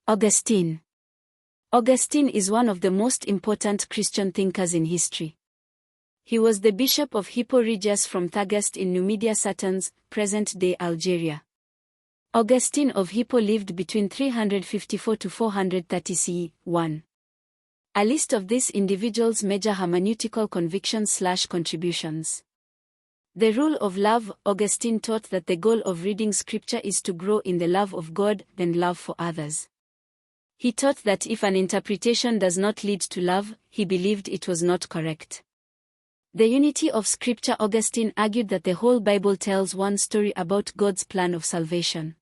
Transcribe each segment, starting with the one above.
Augustine. Augustine is one of the most important Christian thinkers in history. He was the bishop of Hippo Regius from Thagast in Numidia Satans, present-day Algeria. Augustine of Hippo lived between 354 to 430 CE. 1. A list of these individuals' major hermeneutical convictions/contributions. The rule of love. Augustine taught that the goal of reading scripture is to grow in the love of God and love for others. He taught that if an interpretation does not lead to love, he believed it was not correct. The unity of Scripture. Augustine argued that the whole Bible tells one story about God's plan of salvation.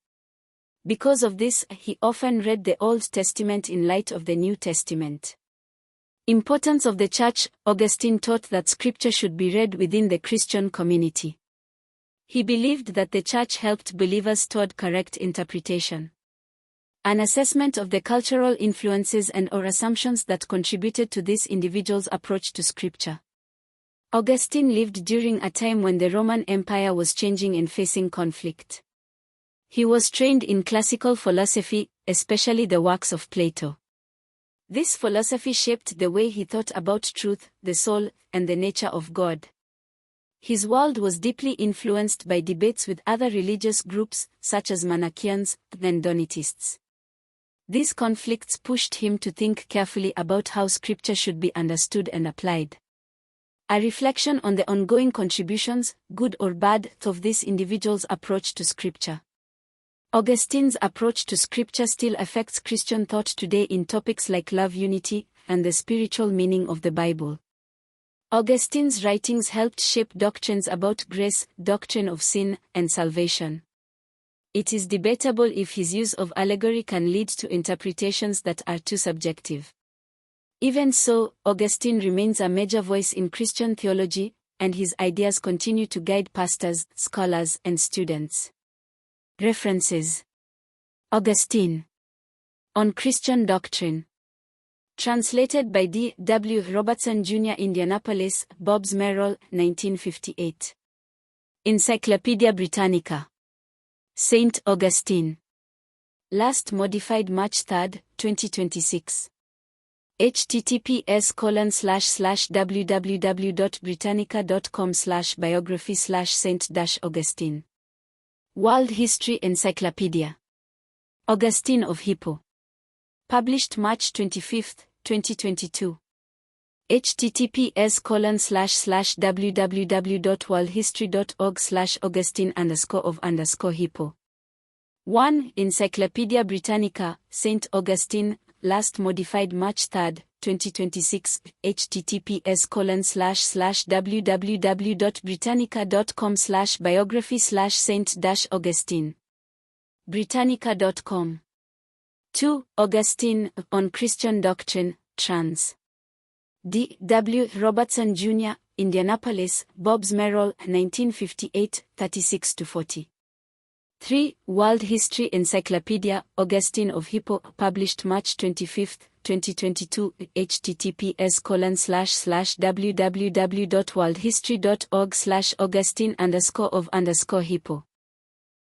Because of this, he often read the Old Testament in light of the New Testament. Importance of the Church. Augustine taught that Scripture should be read within the Christian community. He believed that the Church helped believers toward correct interpretation. An assessment of the cultural influences and/or assumptions that contributed to this individual's approach to Scripture. Augustine lived during a time when the Roman Empire was changing and facing conflict. He was trained in classical philosophy, especially the works of Plato. This philosophy shaped the way he thought about truth, the soul, and the nature of God. His world was deeply influenced by debates with other religious groups, such as Manichaeans and Donatists. These conflicts pushed him to think carefully about how Scripture should be understood and applied. A reflection on the ongoing contributions, good or bad, of this individual's approach to Scripture. Augustine's approach to Scripture still affects Christian thought today in topics like love, unity, and the spiritual meaning of the Bible. Augustine's writings helped shape doctrines about grace, doctrine of sin, and salvation. It is debatable if his use of allegory can lead to interpretations that are too subjective. Even so, Augustine remains a major voice in Christian theology, and his ideas continue to guide pastors, scholars, and students. References: Augustine. On Christian Doctrine. Translated by D. W. Robertson Jr. Indianapolis, Bobbs Merrill, 1958. Encyclopedia Britannica. Saint Augustine. Last modified March 3, 2026. https://www.britannica.com/biography/Saint-Augustine. World History Encyclopedia. Augustine of Hippo. Published March 25, 2022. https://www.worldhistory.org/Augustine_of_Hippo. 1. Encyclopedia Britannica, Saint Augustine, last modified March 3, 2026. https://www.britannica.com/biography/Saint-Augustine. Britannica.com. 2. Augustine, on Christian Doctrine, trans. D. W. Robertson Jr., Indianapolis, Bobbs Merrill, 1958, 36-40. 3. World History Encyclopedia, Augustine of Hippo, published March 25, 2022. https://www.worldhistory.org/Augustine_of_Hippo.